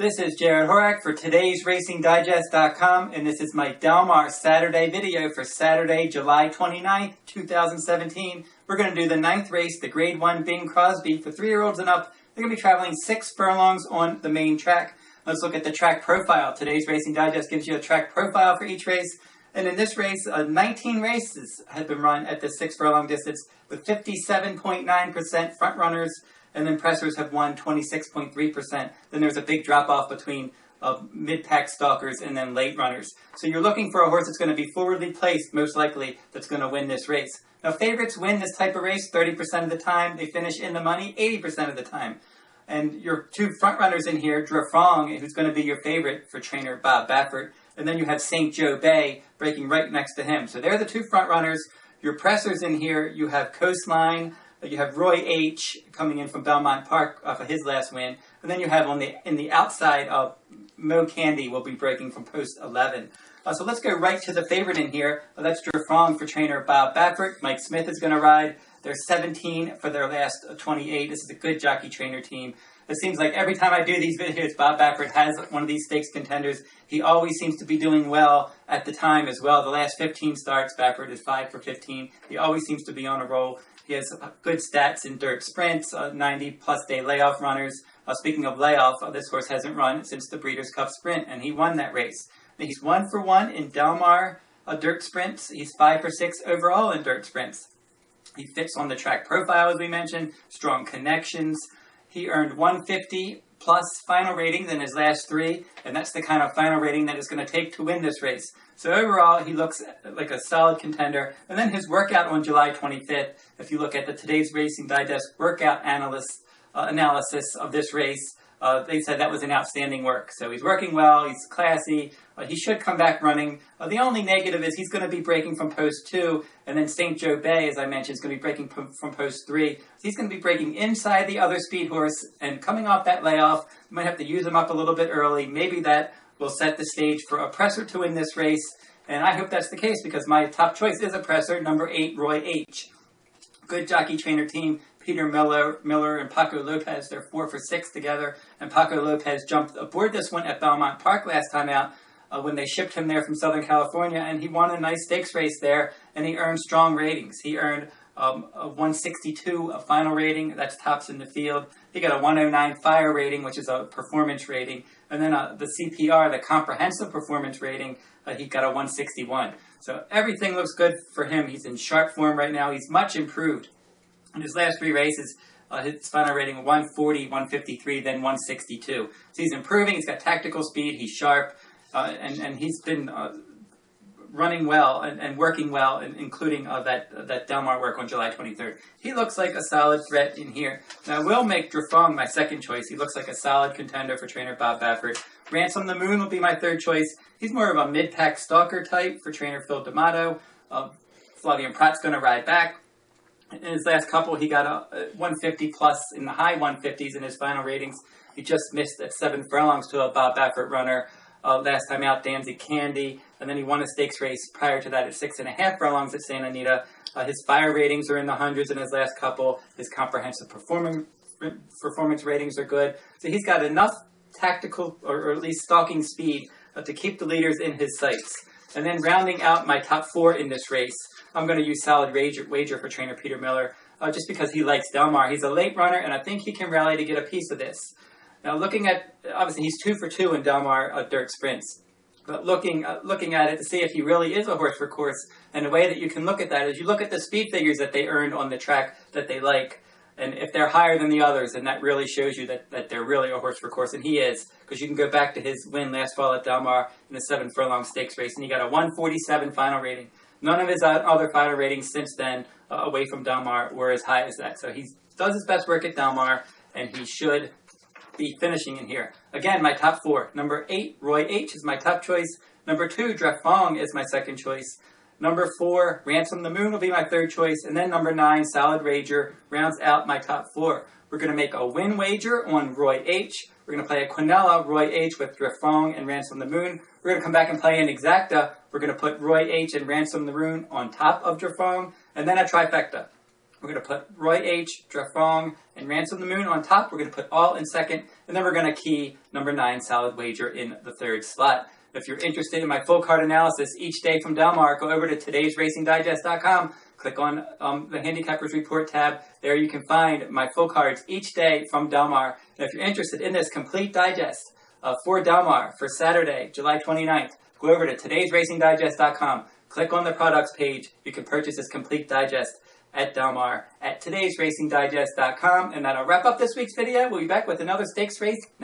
This is Jared Horak for today's RacingDigest.com, and this is my Del Mar Saturday video for Saturday, July 29th, 2017. We're going to do the 9th race, the Grade 1 Bing Crosby for 3-year-olds and up. They're going to be traveling 6 furlongs on the main track. Let's look at the track profile. Today's Racing Digest gives you a track profile for each race. And in this race, 19 races have been run at the 6 furlong distance with 57.9% front runners, and then pressers have won 26.3%. Then there's a big drop-off between mid-pack stalkers and then late runners. So you're looking for a horse that's going to be forwardly placed, most likely, that's going to win this race. Now, favorites win this type of race 30% of the time. They finish in the money 80% of the time. And your 2 front runners in here, Drefong, who's going to be your favorite for trainer Bob Baffert, and then you have St. Joe Bay breaking right next to him. So they're the 2 front runners. Your pressers in here, you have Coastline, you have Roy H. coming in from Belmont Park off of his last win, and then you have in the outside, Mo Candy will be breaking from post 11. So let's go right to the favorite in here. That's Drefong for trainer Bob Baffert. Mike Smith is going to ride. They're 17 for their last 28. This is a good jockey trainer team. It seems like every time I do these videos, Bob Baffert has one of these stakes contenders. He always seems to be doing well at the time as well. The last 15 starts, Baffert is 5 for 15. He always seems to be on a roll. He has good stats in dirt sprints, 90-plus day layoff runners. Speaking of layoff, this horse hasn't run since the Breeders' Cup Sprint, and he won that race. He's 1 for 1 in Del Mar dirt sprints. He's 5 for 6 overall in dirt sprints. He fits on the track profile, as we mentioned, strong connections. He earned 150 plus final ratings in his last 3, and that's the kind of final rating that it's going to take to win this race. So overall, he looks like a solid contender. And then his workout on July 25th, if you look at the Today's Racing Digest workout analysis of this race, they said that was an outstanding work. So he's working well, he's classy, he should come back running. The only negative is he's going to be breaking from post 2, and then St. Joe Bay, as I mentioned, is going to be breaking from post 3. So he's going to be breaking inside the other speed horse, and coming off that layoff, you might have to use him up a little bit early. Maybe that will set the stage for a presser to win this race, and I hope that's the case because my top choice is a presser, number 8, Roy H. Good jockey trainer team. Peter Miller and Paco Lopez, they're 4 for 6 together, and Paco Lopez jumped aboard this one at Belmont Park last time out when they shipped him there from Southern California, and he won a nice stakes race there, and he earned strong ratings. He earned a 162 a final rating, that's tops in the field. He got a 109 fire rating, which is a performance rating, and then the CPR, the comprehensive performance rating, he got a 161. So everything looks good for him. He's in sharp form right now. He's much improved. In his last 3 races, his final rating 140, 153, then 162. So he's improving. He's got tactical speed. He's sharp, and he's been running well and working well, including that Del Mar work on July 23rd. He looks like a solid threat in here. Now, I will make Drefong my second choice. He looks like a solid contender for trainer Bob Baffert. Ransom the Moon will be my third choice. He's more of a mid-pack stalker type for trainer Phil D'Amato. Flavian Pratt's going to ride back. In his last couple, he got a 150 plus in the high 150s in his final ratings. He just missed at 7 furlongs to a Bob Baffert runner last time out, Danzig Candy, and then he won a stakes race prior to that at 6.5 furlongs at Santa Anita. His fire ratings are in the hundreds in his last couple. His comprehensive performance ratings are good. So he's got enough tactical or at least stalking speed to keep the leaders in his sights. And then rounding out my top 4 in this race, I'm going to use solid wager for trainer Peter Miller, just because he likes Del Mar. He's a late runner, and I think he can rally to get a piece of this. Now, looking at, obviously, he's 2 for 2 in Del Mar dirt sprints. But looking at it to see if he really is a horse for course, and the way that you can look at that is you look at the speed figures that they earned on the track that they like, and if they're higher than the others, then that really shows you that they're really a horse for course, and he is, because you can go back to his win last fall at Del Mar in the 7 furlong stakes race, and he got a 147 final rating. None of his other final ratings since then away from Del Mar were as high as that. So he does his best work at Del Mar, and he should be finishing in here. Again, my top 4. Number 8, Roy H. is my top choice. Number 2, Drefong is my second choice. Number 4, Ransom the Moon will be my third choice. And then number 9, Solid Wager, rounds out my top 4. We're going to make a win wager on Roy H. We're going to play a Quinella, Roy H. with Drefong and Ransom the Moon. We're going to come back and play an exacta. We're going to put Roy H. and Ransom the Moon on top of Drefong. And then a trifecta. We're going to put Roy H., Drefong, and Ransom the Moon on top. We're going to put all in second, and then we're going to key number 9, Solid Wager, in the third slot. If you're interested in my full card analysis each day from Del Mar, go over to todaysracingdigest.com. Click on the Handicappers Report tab. There you can find my full cards each day from Del Mar. And if you're interested in this complete digest for Del Mar for Saturday, July 29th, go over to todaysracingdigest.com. Click on the products page. You can purchase this complete digest at Del Mar at todaysracingdigest.com. And that'll wrap up this week's video. We'll be back with another stakes race next